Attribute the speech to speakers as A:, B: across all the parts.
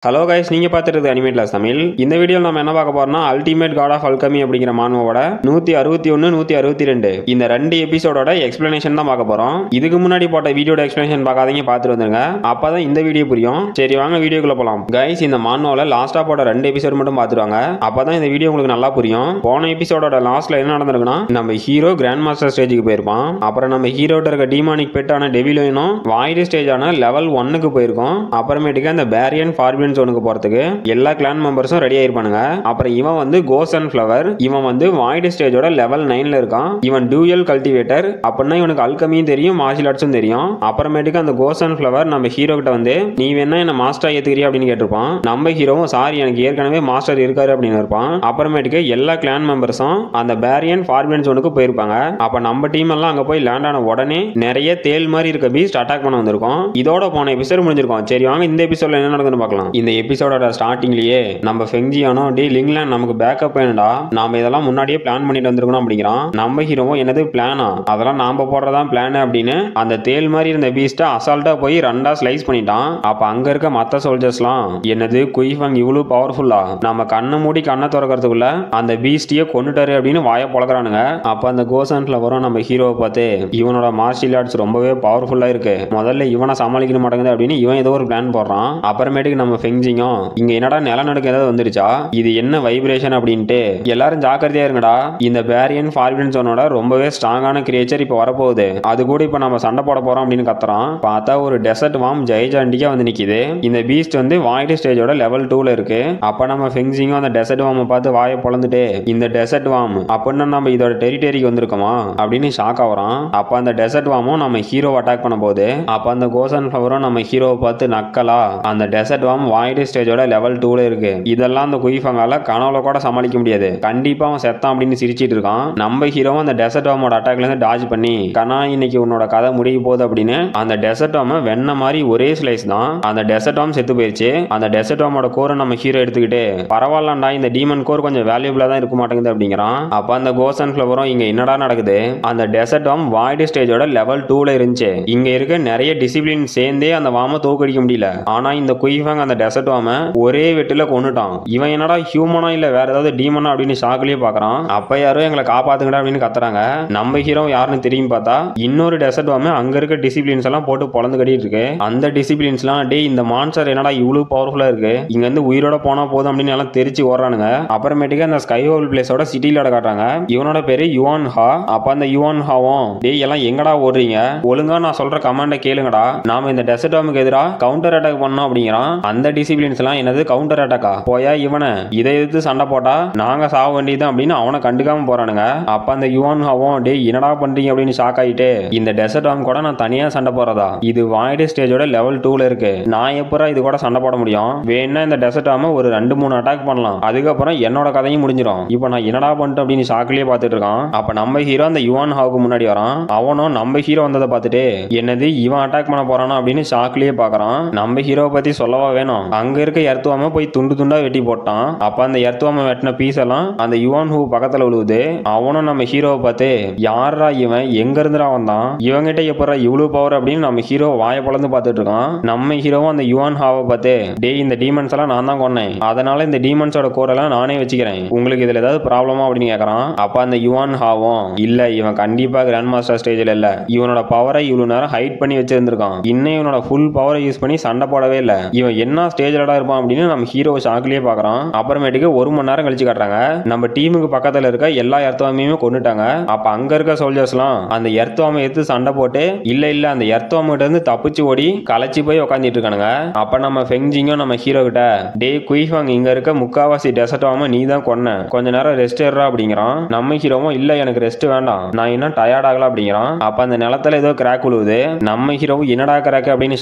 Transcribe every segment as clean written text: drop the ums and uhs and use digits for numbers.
A: Hello guys, நீங்க பார்த்துட்டு அனிமேட்லாஸ் தமிழ். இந்த வீடியோவில் நம்ம என்ன பார்க்க போறோம்னா அல்டிமேட் காட் ஆஃப் அல்கமி அப்படிங்கிற மானுவோட 161 162 இந்த ரெண்டு எபிசோடோட எக்ஸ்பிளனேஷன் தான் பார்க்க போறோம். இதுக்கு முன்னாடி போட்ட வீடியோட எக்ஸ்பிளனேஷன் பார்க்காதீங்க, பார்த்துட்டு வந்துருங்க, அப்பதான் இந்த வீடியோ புரியும். சரி வாங்க வீடியோக்குள்ள போலாம். கைஸ், இந்த மானுவோல லாஸ்டா போட்ட ரெண்டு எபிசோட் மட்டும் பார்த்துருவாங்க, அப்பதான் இந்த வீடியோ உங்களுக்கு நல்லா புரியும். போன எபிசோடோட லாஸ்ட்ல என்ன நடந்திருக்குன்னா, நம்ம ஹீரோ கிராண்ட் மாஸ்டர் ஸ்டேஜுக்கு போயிருப்பான். அப்புறம் நம்ம ஹீரோட்ட இருக்க டீமானிக் பெட்டான டெவிலோனும் வாய்டு ஸ்டேஜான லெவல் 1க்கு போயிருக்கோம். அப்புறமேட்டுக்கு அந்த பேரியன் ஃபார்பியன் ஜோனுக்கு போறதுக்கு எல்லா கிளான் மெம்பர்ஸும் ரெடி ஆயிருப்பானுங்க. அப்புறம் இவன் வந்து கோஸ் அண்ட் ஃப்ளவர், இவன் வந்து வாய்டு ஸ்டேஜோட லெவல் 9ல இருக்கான். இவன் டூயல் கல்டிவேட்டர், அப்படின்னா இவனுக்கு அல்கமியும் தெரியும், மார்ஷியல் ஆர்ட்ஸும் தெரியும். அப்புறமேட்டுக்கு அந்த கோஸ் அண்ட் ஃப்ளவர் நம்ம ஹீரோ கிட்ட வந்து நீ வேணா என்ன மாஸ்டர் ஏத்துக்கிறியா அப்படின்னு கேட்டிருப்பான். நம்ம ஹீரோவும் சாரி எனக்கு ஏற்கனவே மாஸ்டர் இருக்காரு அப்படின்னு இருப்பான். அப்புறமேட்டுக்கு எல்லா கிளான் மெம்பர்ஸும் அந்த பேரியன் ஃபார்பியன் ஜோனுக்கு போயிருப்பாங்க. அப்ப நம்ம டீம் எல்லாம் அங்க போய் லேண்ட் ஆன உடனே நிறைய தேல் மாதிரி இருக்க பீஸ்ட் அட்டாக் பண்ண வந்திருக்கும். இதோட போன எபிசோட் முடிஞ்சிருக்கும். சரி வாங்க இந்த எபிசோட்ல என்ன நடக்குதுன்னு பார்க்கலாம். இந்த எபிசோடோட ஸ்டார்டிங்லயே நம்ம ஃபெங்ஜியானோ டி லிங்லாண்ட் நமக்கு பேக்கப் வேணும்டா, நாம இதெல்லாம் முன்னாடியே பிளான் பண்ணிட்டு வந்திருக்கணும் அப்படிங்கிறான். நம்ம ஹீரோவும் என்னது பிளானா, அதெல்லாம் நாம போடுறதா பிளான் அப்படின்னு அந்த தேல் மாதிரி இருந்த பீஸ்ட அசால்ட்டா போய் ரெண்டா ஸ்லைஸ் பண்ணிட்டான். அப்ப அங்க இருக்க மத்த சோல்ஜர்ஸ்லாம் என்னது குயிஃபங் இவ்வளவு பவர்ஃபுல்லா, நம்ம கண்ணை மூடி கண்ணை திறக்கிறதுக்குள்ள அந்த பீஸ்டியே கொண்டுட்டாரு அப்படின்னு வாய பொழக்கிறானுங்க. அப்ப அந்த கோசன்ட்ல வரும் நம்ம ஹீரோவை பார்த்து இவனோட மார்ஷியல் ஆர்ட்ஸ் ரொம்பவே பவர்ஃபுல்லா இருக்கு, முதல்ல இவனை சமாளிக்க மாட்டேங்குது அப்படின்னு இவன் ஏதோ ஒரு பிளான் போடுறான். அப்புறமேட்டுக்கு நம்ம ஃபெங்ஜிங்கும் இங்க என்னடா நிலநடுக்கம் ஏதாவது வந்துருச்சா, இது என்ன வைப்ரேஷன் அப்படின்ட்டு எல்லாரும் ஜாக்கிரதையா இருங்கடா, இந்த பேரியன் ஃபார்பியன் ஜோனோட ரொம்பவே ஸ்ட்ராங்கான கிரியேச்சர் இப்ப வரப்போகுது, அது கூட இப்ப நம்ம சண்டை போட போறோம் அப்படின்னு கத்துறான். பார்த்தா ஒரு டெசர்ட் வார்ம் ஜெயஜாண்டிக்கா வந்து நிக்குது. இந்த பீஸ்ட் வந்து வாய்டு ஸ்டேஜோட லெவல் 2ல இருக்கு. அப்ப நம்ம ஃபெங்ஜிங்கும் அந்த டெசர்ட் வார்மை பார்த்து வாயை பொளந்துட்டு இந்த டெசர்ட் வார்ம் அப்படின்னா நம்ம இதோட டெரிட்டரிக்கு வந்திருக்கோமா அப்படின்னு ஷாக் ஆகுறான். அப்ப அந்த டெசர்ட் வார்மும் நம்ம ஹீரோ அட்டாக் பண்ண போகுது. அப்ப அந்த கோசன் ஃப்ளவரும் நம்ம ஹீரோவை பார்த்து நக்கலா அந்த டெசர்ட் வார்ம் வாய்டு ஸ்டேஜோட லெவல் 2ல இருக்கு, இதெல்லாம் அந்த குயிஃபங்கால கனவுல கூட சமாளிக்க முடியாது, கண்டிப்பா அவன் செத்தான் அப்படின்னு சிரிச்சிட்டு இருக்கான். நம்ம ஹீரோவும் அந்த டெசர்ட் வார்மோட அட்டாக்ல இருந்து டாஜ் பண்ணி கனா இன்னைக்கு உன்னோட கதை முடிய போகுது அப்படின்னு அந்த டெசர்ட் வார்ம வெண்ண மாதிரி ஒரே ஸ்லைஸ் தான் அந்த டெசர்ட் வார்ம் செத்து போயிருச்சு. அந்த டெசர்ட் வார்மோட கோரை நம்ம ஹீரோ எடுத்துக்கிட்டு பரவாயில்லண்டா இந்த டீமன் கோர் கொஞ்சம் வேல்யூபிளா தான் இருக்க மாட்டேங்குது அப்படிங்கிறான். அப்ப அந்த கோஸ் அண்ட் ஃப்ளவரும் இங்க என்னடா நடக்குது, அந்த டெசர்ட் வார்ம் வாய்டு ஸ்டேஜோட லெவல் 2ல இருந்துச்சு, இங்க இருக்க நிறைய டிசிப்ளின் சேர்ந்தே அந்த வார்மை தோக்கடிக்க முடியல, ஆனா இந்த குயிஃபங் அந்த டெசர்ட் வார்ம ஒரே வெட்டுல கொண்டுட்டான். இவன் என்னடா ஹியூமனா இல்ல வேற ஏதாவது டீமனா அப்படின்னு ஷாக்லயே பாக்குறான். அப்ப யாரோ எங்களை காப்பாத்துங்கடா அப்படின்னு கத்துறாங்க. நம்ம ஹீரோ யாருன்னு தெரியும் பார்த்தா இன்னொரு டெசர்ட் வார்ம அங்க இருக்க டிசிப்ளின்ஸ் எல்லாம் போட்டு பொளந்து கட்டிட்டு இருக்கு. அந்த டிசிப்ளின்ஸ்லாம் டே இந்த மான்ஸ்டர் என்னடா இவ்வளவு பவர்ஃபுல்லா இருக்கு, இங்க இருந்து உயிரோட போனா போதும் அப்படின்னு எல்லாம் தெரிச்சு ஓடுறானுங்க. அப்புறமேட்டுக்கு அந்த ஸ்கை ஹோல் பிளேஸோட சிட்டில காட்டுறாங்க. இவனோட பேரு யுவான் ஹா. அப்ப அந்த யுவான் ஹாவும் டே எல்லாம் எங்கடா ஓடுறீங்க, ஒழுங்கா நான் சொல்ற கமாண்ட கேளுங்கடா, நாம இந்த டெசர்ட் வார்முக்கு எதிரா கவுண்டர் அட்டாக் பண்ணோம் அப்படிங்கிறான். அந்த டிசிப்ளின்ஸ் எல்லாம் என்னது கவுண்டர் அட்டாக்கா, போயா இவனை இதை எதிர்த்து சண்டை போட்டா நாங்க சாக வேண்டியது அப்படின்னு அவனை கண்டுக்காம போறானுங்க. அப்ப அந்த யுவான் ஹாவும் டே என்னடா பண்றீங்க அப்படின்னு ஷாக் ஆயிட்டு இந்த டெசர்ட் வார்ம் கூட நான் தனியா சண்டை போறதா, இது வாய்டு ஸ்டேஜோட லெவல் 2ல இருக்கு, நான் எப்பரா இது கூட சண்டை போட முடியும், வேணா இந்த டெசர்ட் வார்ம ஒரு 2-3 அட்டாக் பண்ணலாம், அதுக்கப்புறம் என்னோட கதையும் முடிஞ்சிடும், இப்போ நான் என்னடா பண்ணிட்டு அப்படின்னு ஷாக்லயே பார்த்துட்டு இருக்கான். அப்ப நம்ம ஹீரோ அந்த யுவான் ஹாவுக்கு முன்னாடி வரான். அவனும் நம்ம ஹீரோ வந்ததை பார்த்துட்டு என்னது இவன் அட்டாக் பண்ண போறானா அப்படின்னு ஷாக்லயே பாக்குறான். நம்ம ஹீரோவை பத்தி சொல்லவா வேணும், அங்க இருக்க எர்த்துவாம போய் துண்டு துண்டா வெட்டி போட்டான். அப்ப அந்த எர்த்துவாம வெட்டின பீஸ் எல்லாம் அந்த யுவான் ஹூ பக்கத்துல விழுவுது. அவனும் நம்ம ஹீரோவை பார்த்து யாரா இவன், எங்க இருந்துடா வந்தான், இவங்கிட்ட எப்பறா இவ்வளவு பவர் அப்படின்னு நம்ம ஹீரோ வாய பொளந்து பார்த்துட்டு இருக்கான். நம்ம ஹீரோவும் அந்த யுவான் ஹாவை பார்த்து டே இந்த டீமன்ஸ் எல்லாம் நான் தான் கொன்னேன், அதனால இந்த டீமன்ஸோட கோரெல்லாம் நானே வச்சுக்கிறேன், உங்களுக்கு இதுல ஏதாவது ப்ராப்ளமா அப்படின்னு கேட்கறான். அப்ப அந்த யுவான் ஹாவும் இல்ல இவன் கண்டிப்பா கிராண்ட் மாஸ்டர் ஸ்டேஜ்ல இல்ல, இவனோட பவரை இவ்வளவு நேரம் ஹைட் பண்ணி வச்சிருந்திருக்கான், இன்னும் இவனோட ஃபுல் பவரை யூஸ் பண்ணி சண்டை போடவே இல்ல, இவன் என்ன ஸ்டேஜ்லடா இருப்பான் அப்படின்னு நம்ம ஹீரோ ஷாக்லயே பாக்குறான். அப்புறமேட்டுக்கு 1 மணி நேரம் கழிச்சு காட்டுறாங்க. நம்ம டீமுக்கு பக்கத்துல இருக்க எல்லா எர்த்வாமையுமே கொண்டுட்டாங்க. அப்ப அங்க இருக்க சோல்ஜர்ஸ்லாம் அந்த எர்த்வாமை எடுத்து சண்டை போட்டு இல்ல அந்த எர்த்வாமை கிட்ட இருந்து தப்பிச்சு ஓடி களைச்சு போய் உட்காந்துட்டு இருக்கானுங்க. அப்ப நம்ம ஃபெங்ஜிங்கும் நம்ம ஹீரோ கிட்ட டே குயிஃபங் இங்க இருக்க முக்காவாசி டெசர்ட் வார்ம நீ தான் கொன்ன, கொஞ்ச நேரம் ரெஸ்ட் எடுறா அப்படிங்கிறான். நம்ம ஹீரோவும் இல்ல எனக்கு ரெஸ்ட் வேண்டாம், நான் இன்னும் டயர்ட் ஆகல அப்படிங்கிறான். அப்ப அந்த நிலத்துல ஏதோ கிராக் விழுவுது. நம்ம ஹீரோவும் என்னடா கிராக் அப்படின்னு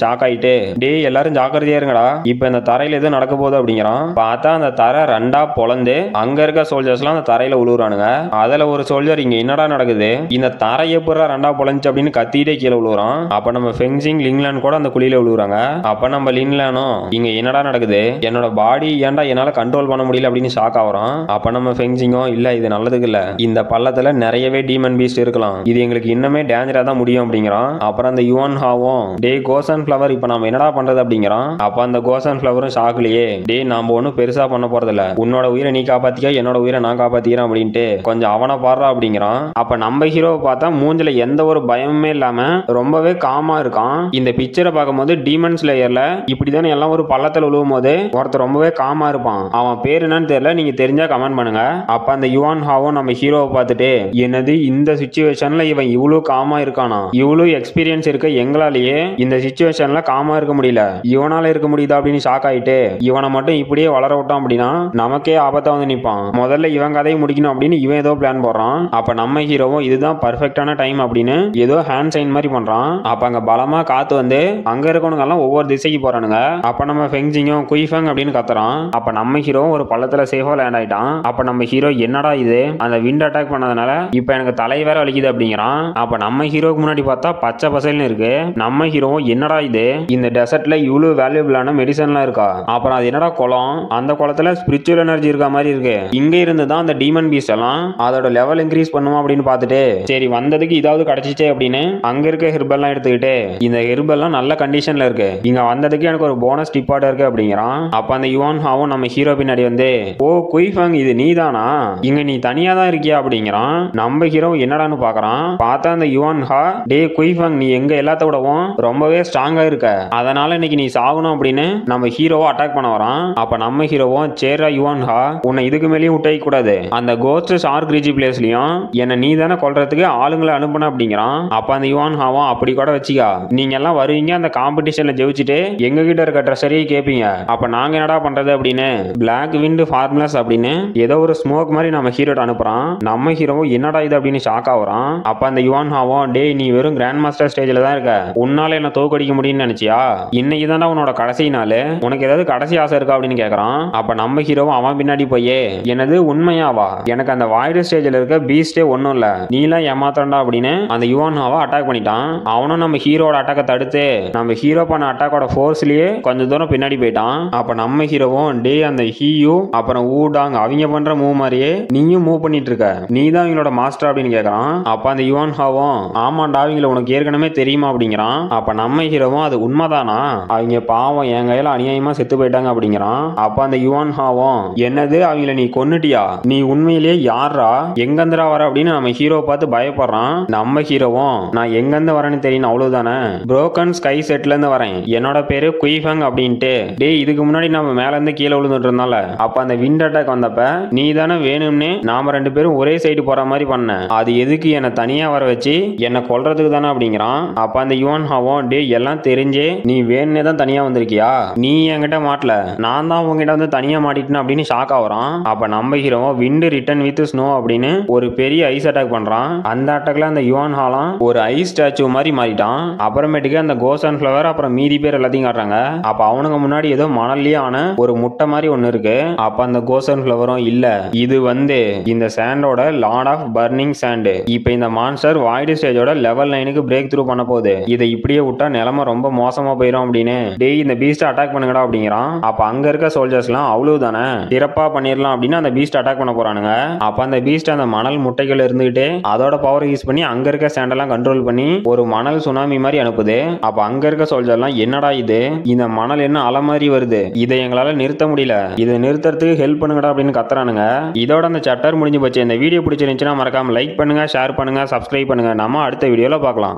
A: ஷாக் ஆயிட்டு டே எல்லாரும் ஜாக்கிரதையா இருங்கடா, இப்ப இந்த தரையில எதுவும் நடக்க போகுது அப்படிங்கிறான். பார்த்தா அந்த தரை ரெண்டா பொளந்து அங்க இருக்க சோல்ஜர்ஸ்லாம் அந்த தரையில விழுவுறானுங்க. அதுல ஒரு சோல்ஜர் இங்க என்னடா நடக்குது, இந்த தரையை பூரா ரெண்டா பொளஞ்சு அப்படின்னு கத்திட்டே கீழே விழுவுறான். அப்ப நம்ம ஃபெங்ஜிங் லிங்லாண்ட் கூட அந்த குழியில விழுவுறாங்க. அப்ப நம்ம லின்லானும் இங்க என்னடா நடக்குது, என்னோட பாடி ஏன்டா என்னால கண்ட்ரோல் பண்ண முடியல அப்படின்னு ஷாக் ஆகுறான். அப்ப நம்ம ஃபெங்ஜிங்கும் இல்ல இது நல்லதுக்கு இல்ல, இந்த பள்ளத்துல நிறையவே டீமன் பீஸ்ட் இருக்கலாம், இது எங்களுக்கு இன்னுமே டேஞ்சரா தான் முடியும் அப்படிங்கிறான். அப்புறம் அந்த யுவான் ஹாவும் டே கோசன் ஃப்ளவர் இப்ப நாம என்னடா பண்றது அப்படிங்கிறான். அப்ப அந்த கோசன் கோசன் ஃபிளவரும் ஷாக்லயே டே நாம ஒன்னும் பெருசா பண்ண போறதில்ல, உன்னோட உயிரை நீ காப்பாத்திக்க, என்னோட உயிரை நான் காப்பாத்திக்கிறேன் அப்படின்ட்டு கொஞ்சம் அவனை பாடுறா அப்படிங்கிறான். அப்ப நம்ம ஹீரோவை பார்த்தா மூஞ்சில எந்த ஒரு பயமுமே இல்லாம ரொம்பவே காமா இருக்கான். இந்த பிக்சரை பார்க்கும்போது டீமன் ஸ்லேயர்ல இப்படிதானே எல்லாம் ஒரு பள்ளத்துல விழுவும் போது ஒருத்தர் ரொம்பவே காமா இருப்பான். அவன் பேர் என்னன்னு தெரியல, நீங்க தெரிஞ்சா கமெண்ட் பண்ணுங்க. அப்ப அந்த யுவான் ஹாவும் நம்ம ஹீரோவை பார்த்துட்டு என்னது இந்த சிச்சுவேஷன்ல இவன் இவ்வளவு காமா இருக்கானா, இவ்வளவு எக்ஸ்பீரியன்ஸ் இருக்க எங்களாலேயே இந்த சிச்சுவேஷன்ல காமா இருக்க முடியல, இவனால இருக்க முடியுதா அப்படின்னு ஷாக் ஆயிட்டு இவனை மட்டும் இப்படியே வளர விட்டான் அப்படின்னா நமக்கே ஆபத்தா வந்து நிப்பான். முதல்ல இவன் கதையை முடிக்கணும் அப்படின்னு இவன் ஏதோ பிளான் போடுறான். அப்ப நம்ம ஹீரோவும் இதுதான் பர்ஃபெக்டான டைம் அப்படின்னு ஏதோ ஹேண்ட் சைன் மாதிரி பண்றான். அப்ப அங்க பலமா காத்து வந்து அங்க இருக்கவங்க எல்லாம் ஒவ்வொரு திசைக்கு போறானுங்க. அப்ப நம்ம ஃபெங்ஜிங்கும் குயிஃபங் அப்படின்னு கத்துறான். அப்ப நம்ம ஹீரோவும் ஒரு பள்ளத்துல சேஃபா லேண்ட் ஆயிட்டான். அப்ப நம்ம ஹீரோ என்னடா இது அந்த விண்ட் அட்டாக் பண்ணதுனால இப்ப எனக்கு தலை வேற வலிக்குது அப்படிங்கிறான். அப்ப நம்ம ஹீரோக்கு முன்னாடி பார்த்தா பச்சை பசல்னு இருக்கு. நம்ம ஹீரோவும் என்னடா இது இந்த டெசர்ட்ல இவ்வளவு வேல்யூபிளான மெடிசன்லாம் இருக்கா, அப்புறம் அது என்னடா குளம், அந்த குளத்துல ஸ்பிரிச்சுவல் எனர்ஜி இருக்க மாதிரி இருக்கு, இங்க இருந்து தான் அந்த டீமன் பீஸ்ட் எல்லாம் அதோட லெவல் இன்க்ரீஸ் பண்ணுமா அப்படின்னு பார்த்துட்டு சரி வந்ததுக்கு இதாவது கிடைச்சிச்சே அப்படின்னு அங்க இருக்க ஹெர்பெல்லாம் எடுத்துக்கிட்டு இந்த ஹெர்பெல்லாம் நல்ல கண்டிஷன்ல இருக்கு, இங்க வந்ததுக்கு எனக்கு ஒரு போனஸ் டிப்பார்ட் இருக்கு அப்படிங்கிறான். அப்ப அந்த யுவான் ஹாவும் நம்ம ஹீரோ பின்னாடி வந்து ஓ குயிஃபங் இது நீதானா, இங்க நீ தனியா தான் இருக்கியா அப்படிங்கிறான். நம்ம ஹீரோ என்னடான்னு பாக்குறான். பார்த்தா அந்த யுவான் ஹா டே குயிஃபங் நீ எங்க எல்லாத்த விடவும் ரொம்பவே ஸ்ட்ராங்கா இருக்க, அதனால இன்னைக்கு நீ சாகணும் அப்படின்னு நம்ம ஹீரோவை அட்டாக் பண்ண வரான். அப்ப நம்ம ஹீரோவும் சேரா யுவான் ஹா உன்னை இதுக்கு மேலேயும் விட்டே கூடாது, அந்த கோஸ்ட் ஷார்க் ரீஜி பிளேஸ்லயும் என்ன நீ தானே கொல்றதுக்கு ஆளுங்களை அனுப்புன அப்படிங்கிறான். அப்ப அந்த யுவான் ஹாவும் அப்படி கூட வச்சுக்கா, நீங்க எல்லாம் வருவீங்க அந்த காம்படிஷன்ல ஜெயிச்சுட்டு எங்க கிட்ட இருக்க ட்ரெஷரியை கேட்பீங்க, அப்ப நாங்க என்னடா பண்றது அப்படின்னு பிளாக் விண்ட் ஃபார்முலாஸ் அப்படின்னு ஏதோ ஒரு ஸ்மோக் மாதிரி நம்ம ஹீரோட்ட அனுப்புறான். நம்ம ஹீரோவும் என்னடா இது அப்படின்னு ஷாக் ஆகுறான். அப்ப அந்த யுவான் ஹாவும் டே நீ வெறும் கிராண்ட் மாஸ்டர் ஸ்டேஜ்ல தான் இருக்க, உன்னால என்ன தோக்கடிக்க முடியும்னு நினைச்சியா, இன்னைக்கு தானே உன்னோட கடைசி நாள், உனக்கு ஏதாவது கடைசி ஆசை இருக்கா அப்படின்னு கேட்கறான். அப்ப நம்ம ஹீரோவும் அவன் பின்னாடி போயே என்னது உண்மையாவா, எனக்கு அந்த வாய்டு ஸ்டேஜ்ல இருக்க பீஸ்டே ஒண்ணும் இல்ல, நீலாம் ஏமாத்தண்டா அப்படின்னு அந்த யுவான் ஹாவை அட்டாக் பண்ணிட்டான். அவனும் நம்ம ஹீரோட அட்டாக்கை தடுத்து நம்ம ஹீரோ பண்ண அட்டாக்கோட ஃபோர்ஸ்லயே கொஞ்சம் தூரம் பின்னாடி போயிட்டான். அப்ப நம்ம ஹீரோவும் டே அந்த ஹீயு அப்புறம் ஊடாங் அவங்க பண்ற மூவ் மாதிரியே நீயும் மூவ் பண்ணிட்டு இருக்க, நீ தான் இவங்களோட மாஸ்டர் அப்படின்னு கேட்கறான். அப்ப அந்த யுவான் ஹாவும் ஆமாண்டா அவங்கள உனக்கு ஏற்கனவே தெரியுமா அப்படிங்கிறான். அப்ப நம்ம ஹீரோவும் அது உண்மைதானா, அவங்க பாவம் என் கையில அநியாயமா செத்து போயிட்டாங்க அப்படிங்கிறான். அப்ப அந்த யுவான் ஹாவும் என்னது அவங்கள நீ கொன்னுட்டியா, நீ உண்மையிலேயே யாரா எங்கந்திரா வர அப்படின்னு நம்ம ஹீரோ பார்த்து பயப்படுறான். நம்ம ஹீரோவும் நான் எங்கிருந்து வரேன்னு தெரியும் அவ்வளவுதானே, புரோக்கன் ஸ்கை செட்ல இருந்து வரேன், என்னோட பேரு குயிஃபங் அப்படின்ட்டு டே இதுக்கு முன்னாடி நம்ம மேல இருந்து கீழே விழுந்துட்டு இருந்தால அப்ப அந்த விண்ட் அட்டாக் வந்தப்ப நீ தானே வேணும்னு நாம ரெண்டு பேரும் ஒரே சைடு போற மாதிரி பண்ண, அது எதுக்கு என்ன தனியா வர வச்சு என்ன கொல்றதுக்கு தானே அப்படிங்கிறான். அப்ப அந்த யுவான் ஹாவும் டே எல்லாம் தெரிஞ்சே நீ வேணும்னே தான் தனியா வந்திருக்கியா, நீ என்கிட்ட மாட்டல நான் தான் உங்ககிட்ட வந்து தனியா மாட்டிட்டேன் அப்படின்னு ஷாக் ஆகுறான். அப்ப நம்ம hero wind return with snow அப்படின்னு ஒரு பெரிய ஐஸ் அட்டாக் பண்றான். அந்த அட்டாக்ல அந்த யுவான் ஹாலாம் ஒரு ஐஸ் ஸ்டாச்சு மாதிரி மாறிட்டான். அப்புறமேட்டுக்கு அந்த கோசன் ஃபிளவர் அப்புறம் மீதி பேர் எல்லாத்தையும் காட்டுறாங்க. அப்ப அவனுங்க முன்னாடி ஏதோ மணல்லயே ஆன ஒரு முட்டை மாதிரி ஒன்னு இருக்கு. அப்ப அந்த கோசன் ஃபிளவரும் இல்ல இது வந்து இந்த சாண்டோட லார்ட் ஆஃப் பர்னிங் சாண்ட், இப்ப இந்த மான்ஸ்டர் வாய்டு ஸ்டேஜோட லெவல் 9க்கு பிரேக் த்ரூ பண்ண போகுது, இதை இப்படியே விட்டா நிலைமை ரொம்ப மோசமா போயிடும் அப்படின்னு டேய் இந்த பீஸ்ட் அட்டாக் பண்ணுங்கடா அப்படிங்கிறான். அப்ப அங்க இருக்க சோல்ஜர்ஸ் எல்லாம் அவ்வளவுதானே சிறப்பா பண்ணிடலாம் அப்படின்னு அந்த பீஸ்ட் அட்டாக் பண்ண போறானுங்க. அப்ப அந்த பீஸ்ட் அந்த மணல் முட்டைகள் இருந்துகிட்டு அதோட பவர் யூஸ் பண்ணி அங்க இருக்க சாண்டெல்லாம் கண்ட்ரோல் பண்ணி ஒரு மணல் சுனாமி மாதிரி அனுப்புது. அப்ப அங்க இருக்க சோல்ஜர்லாம் என்னடா இது இந்த மணல் என்ன அலை மாதிரி வருது, இதை எங்களால நிறுத்த முடியல, இதை நிறுத்துறதுக்கு ஹெல்ப் பண்ணுங்கடா அப்படின்னு கத்துறானுங்க. இதோட அந்த சாப்டர் முடிஞ்சு போச்சு. இந்த வீடியோ பிடிச்சிருந்துச்சுன்னா மறக்காம லைக் பண்ணுங்க, ஷேர் பண்ணுங்க, சப்ஸ்கிரைப் பண்ணுங்க. நம்ம அடுத்த வீடியோல பார்க்கலாம்.